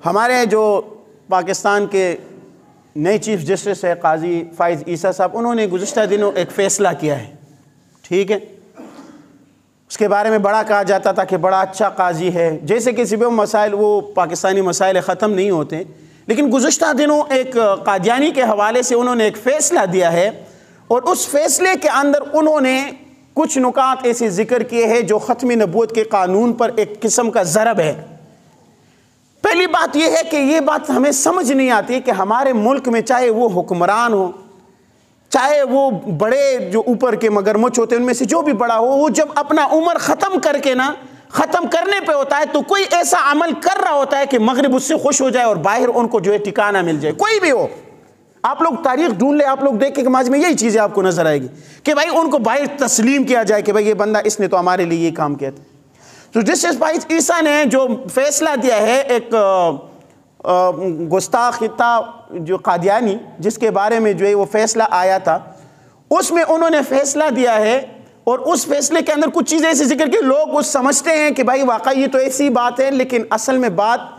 ہمارے جو پاکستان کے نئے چیف جسٹس ہے قاضی فائز عیسیٰ صاحب، انہوں نے گزشتہ دنوں ایک فیصلہ کیا ہے، ٹھیک ہے، اس کے بارے میں بڑا کہا جاتا تھا کہ بڑا اچھا قاضی ہے، جیسے کسی بھی مسائل وہ پاکستانی مسائل ختم نہیں ہوتے، لیکن گزشتہ دنوں ایک قادیانی کے حوالے سے انہوں نے ایک فیصلہ دیا ہے، اور اس فیصلے کے اندر انہوں نے کچھ نکات ایسے ذکر کیے ہیں جو ختم نبوت کے قانون پر ایک قسم کا ضرب ہے۔ پہلی بات یہ ہے کہ یہ بات ہمیں سمجھ نہیں آتی کہ ہمارے ملک میں چاہے وہ حکمران ہو، چاہے وہ بڑے جو اوپر کے مگرمچھ ہوتے ہیں ان میں سے جو بھی بڑا ہو، وہ جب اپنا عمر ختم کر کے ختم کرنے پہ ہوتا ہے تو کوئی ایسا عمل کر رہا ہوتا ہے کہ مغرب اس سے خوش ہو جائے اور باہر ان کو جو ہے ٹھکانہ مل جائے، کوئی بھی ہو۔ آپ لوگ تاریخ ڈھونڈ لیں، آپ لوگ دیکھ کے سماج میں یہی چیزیں آپ کو نظر آئے گی کہ بھائی ان کو باہر تسلیم کیا جائے کہ بھائی یہ بندہ اس نے تو ہمارے لیے یہ کام کیا تھا۔ تو جسٹس فائز عیسیٰ نے جو فیصلہ دیا ہے، ایک گستاخ تھا جو قادیانی جس کے بارے میں جو ہے وہ فیصلہ آیا تھا، اس میں انہوں نے فیصلہ دیا ہے، اور اس فیصلے کے اندر کچھ چیزیں ایسے ذکر کہ لوگ اس سمجھتے ہیں کہ بھائی واقعی یہ تو ایسی بات ہے، لیکن اصل میں بات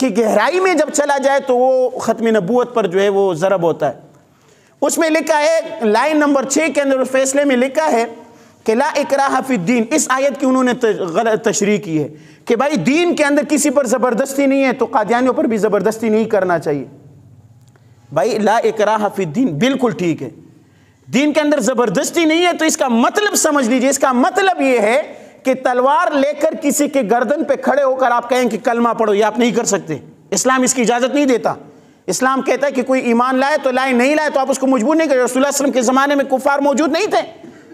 کی گہرائی میں جب چلا جائے تو وہ ختم نبوت پر جو ہے وہ ضرب ہوتا ہے۔ اس میں لکھا ہے لائن نمبر 6 کے اندر اس فیصلے میں لکھا ہے کہ لا اکراہ فی الدین، اس آیت کی انہوں نے غلط تشریح کی ہے کہ بھائی دین کے اندر کسی پر زبردستی نہیں ہے، تو قادیانیوں پر بھی زبردستی نہیں کرنا چاہیے۔ بھائی لا اکراہ فی الدین بالکل ٹھیک ہے، دین کے اندر زبردستی نہیں ہے، تو اس کا مطلب سمجھ لیجئے، اس کا مطلب یہ ہے کہ تلوار لے کر کسی کے گردن پہ کھڑے ہو کر آپ کہیں کہ کلمہ پڑھو، یہ آپ نہیں کر سکتے، اسلام اس کی اجازت نہیں دیتا۔ اسلام کہتا ہے کہ کوئی ایمان لائے تو لائے، نہیں لائے تو آپ اس کو مجبور نہیں کریں۔ رسول اللہ صلی اللہ علیہ وسلم کے زمانے میں کفار موجود نہیں تھے،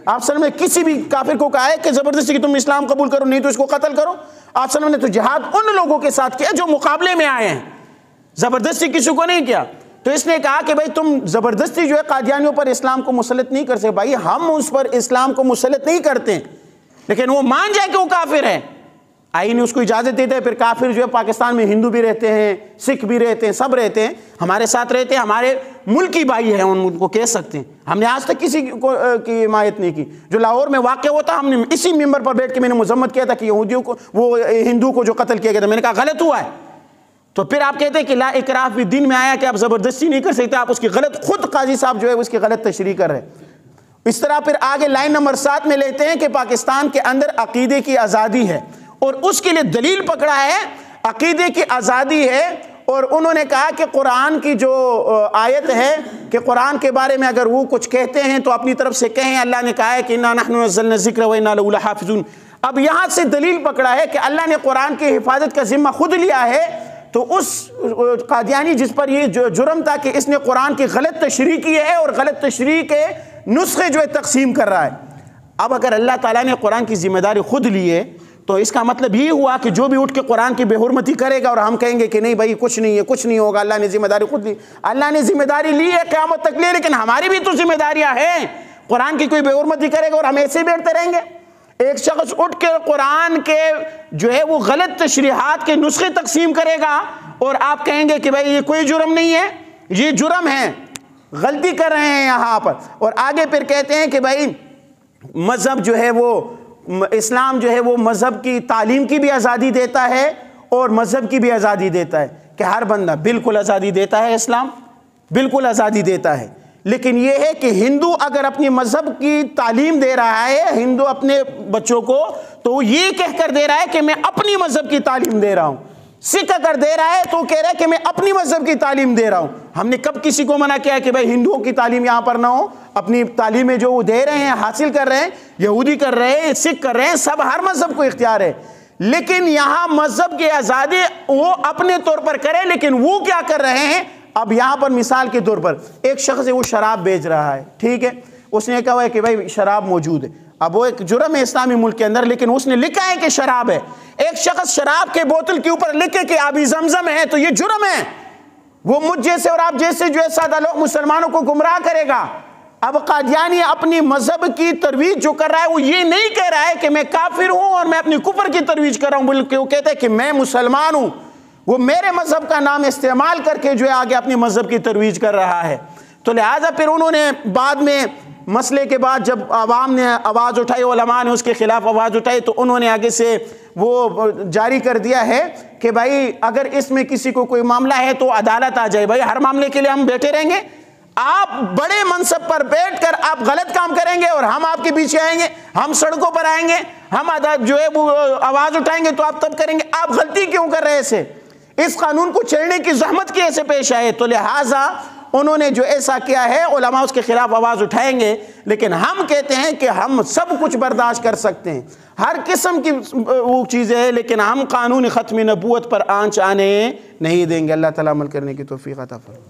آپ صلی اللہ علیہ وسلم نے کسی بھی کافر کو کہا ہے کہ زبردستی کہ تم اسلام قبول کرو، نہیں تو اس کو قتل کرو۔ آپ صلی اللہ علیہ وسلم نے تو جہاد ان لوگوں کے ساتھ کیا جو مقابلے میں آئے ہیں، زبردستی کسی کو نہیں کیا۔ تو اس نے کہا کہ بھائی تم زبردستی جو ہے قادیانیوں پر اسلام کو مسلط نہیں کر سکتے۔ بھائی ہم اس پر اسلام کو مسلط نہیں کرتے، لیکن وہ مان جائے کہ وہ کافر ہے، آئین اس کو اجازت دیتے ہیں۔ پھر کافر جو ہے پاکستان میں ہندو بھی رہتے ہیں، سکھ بھی رہتے ہیں، سب رہتے ہیں، ہمارے ساتھ رہتے ہیں، ہمارے ملکی بھائی ہیں، ان کو کہہ سکتے ہیں۔ ہم نے آج تک کسی کی حمایت نہیں کی۔ جو لاہور میں واقع ہوا تھا، ہم نے اسی ممبر پر بیٹھ کے میں نے مذمت کیا تھا کہ یہودیوں کو، وہ ہندو کو جو قتل کیا گیا تھا، میں نے کہا غلط ہوا ہے۔ تو پھر آپ کہتے ہیں کہ لا اکراہ فی الدین میں آیا کہ آپ زبردستی نہیں کر سکتے، آپ اس کی غلط، خود قاضی صاحب جو ہے اس کی غلط تشریح کر رہے ہیں۔ اس طرح پھر آگے لائن نمبر 7 میں لیتے ہیں کہ پاکستان کے اندر عقیدے کی آزادی ہے، اور اس کے لیے دلیل پکڑا ہے عقیدے کی آزادی ہے، اور انہوں نے کہا کہ قرآن کی جو آیت ہے کہ قرآن کے بارے میں اگر وہ کچھ کہتے ہیں تو اپنی طرف سے کہیں، اللہ نے کہا ہے کہ انا نحن نزلنا الذکر و انا لہ لحافظون۔ اب یہاں سے دلیل پکڑا ہے کہ اللہ نے قرآن کی حفاظت کا ذمہ خود لیا ہے، تو اس قادیانی جس پر یہ جرم تھا کہ اس نے قرآن کی غلط تشریح کی ہے اور غلط تشریح کے نسخے جو ہے تقسیم کر رہا ہے۔ اب اگر اللہ تعالیٰ نے قرآن کی ذمہ داری خود لی ہے تو اس کا مطلب یہ ہوا کہ جو بھی اٹھ کے قرآن کی بے حرمتی کرے گا اور ہم کہیں گے کہ نہیں بھائی کچھ نہیں ہے، کچھ نہیں ہوگا، اللہ نے ذمہ داری خود لی۔ اللہ نے ذمہ داری لی ہے، قیامت تک لی، لیکن ہماری بھی تو ذمہ داریاں ہیں۔ قرآن کی کوئی بے حرمتی کرے گا اور ہم ایسے بیٹھتے رہیں گے؟ ایک شخص اٹھ کے قرآن کے جو ہے وہ غلط تشریحات کے نسخے تقسیم کرے گا اور آپ کہیں گے کہ بھائی یہ کوئی جرم نہیں ہے، یہ جرم ہے، غلطی کر رہے ہیں یہاں پر۔ اور آگے پھر کہتے ہیں کہ بھائی مذہب جو ہے وہ، اسلام جو ہے وہ مذہب کی تعلیم کی بھی آزادی دیتا ہے اور مذہب کی بھی آزادی دیتا ہے، کہ ہر بندہ بالکل آزادی دیتا ہے، اسلام بالکل آزادی دیتا ہے۔ لیکن یہ ہے کہ ہندو اگر اپنی مذہب کی تعلیم دے رہا ہے، ہندو اپنے بچوں کو، تو وہ یہ کہہ کر دے رہا ہے کہ میں اپنی مذہب کی تعلیم دے رہا ہوں۔ سکھ اگر دے رہا ہے تو کہہ رہا ہے کہ میں اپنی مذہب کی تعلیم دے رہا ہوں۔ ہم نے کب کسی کو منع کیا ہے کہ بھائی ہندوؤں کی تعلیم یہاں پر نہ ہو؟ اپنی تعلیمیں جو وہ دے رہے ہیں، حاصل کر رہے ہیں، یہودی کر رہے ہیں، سکھ کر رہے ہیں، سب ہر مذہب کو اختیار ہے۔ لیکن یہاں مذہب کی آزادی وہ اپنے طور پر کرے، لیکن وہ کیا کر رہے ہیں؟ اب یہاں پر مثال کے طور پر ایک شخص ہے وہ شراب بیچ رہا ہے، ٹھیک ہے، اس نے کہا ہے کہ بھائی شراب موجود ہے۔ اب وہ ایک جرم ہے اسلامی ملک کے اندر، لیکن اس نے لکھا ہے کہ شراب ہے۔ ایک شخص شراب کے بوتل کے اوپر لکھے کہ آبی زمزم ہے، تو یہ جرم ہے۔ وہ مجھ جیسے اور آپ جیسے جو ہے سادہ لوگ مسلمانوں کو گمراہ کرے گا۔ اب قادیانی اپنی مذہب کی ترویج جو کر رہا ہے، وہ یہ نہیں کہہ رہا ہے کہ میں کافر ہوں اور میں اپنی کفر کی ترویج کر رہا ہوں، بلکہ وہ کہتا ہے کہ میں مسلمان ہوں۔ وہ میرے مذہب کا نام استعمال کر کے جو ہے آگے اپنی مذہب کی ترویج کر رہا ہے۔ تو لہٰذا پھر انہوں نے بعد میں مسئلے کے بعد جب عوام نے آواز اٹھائی، علماء نے اس کے خلاف آواز اٹھائی، تو انہوں نے آگے سے وہ جاری کر دیا ہے کہ بھائی اگر اس میں کسی کو کوئی معاملہ ہے تو عدالت آ جائے. بھائی ہر معاملے کے لیے ہم بیٹھے رہیں گے؟ آپ بڑے منصب پر بیٹھ کر آپ غلط کام کریں گے اور ہم آپ کے پیچھے آئیں گے, ہم سڑکوں پر آئیں گے, ہم جو ہے وہ آواز اٹھائیں گے تو آپ تب کریں گے. آپ غلطی کیوں کر رہے سے؟ اس قانون کو چھیڑنے کی زحمت کی ایسے پیش آئے. تو لہٰذا انہوں نے جو ایسا کیا ہے, علماء اس کے خلاف آواز اٹھائیں گے. لیکن ہم کہتے ہیں کہ ہم سب کچھ برداشت کر سکتے ہیں, ہر قسم کی وہ چیزیں ہیں, لیکن ہم قانون ختم نبوت پر آنچ آنے نہیں دیں گے. اللہ تعالیٰ عمل کرنے کی توفیق عطا فرمائے.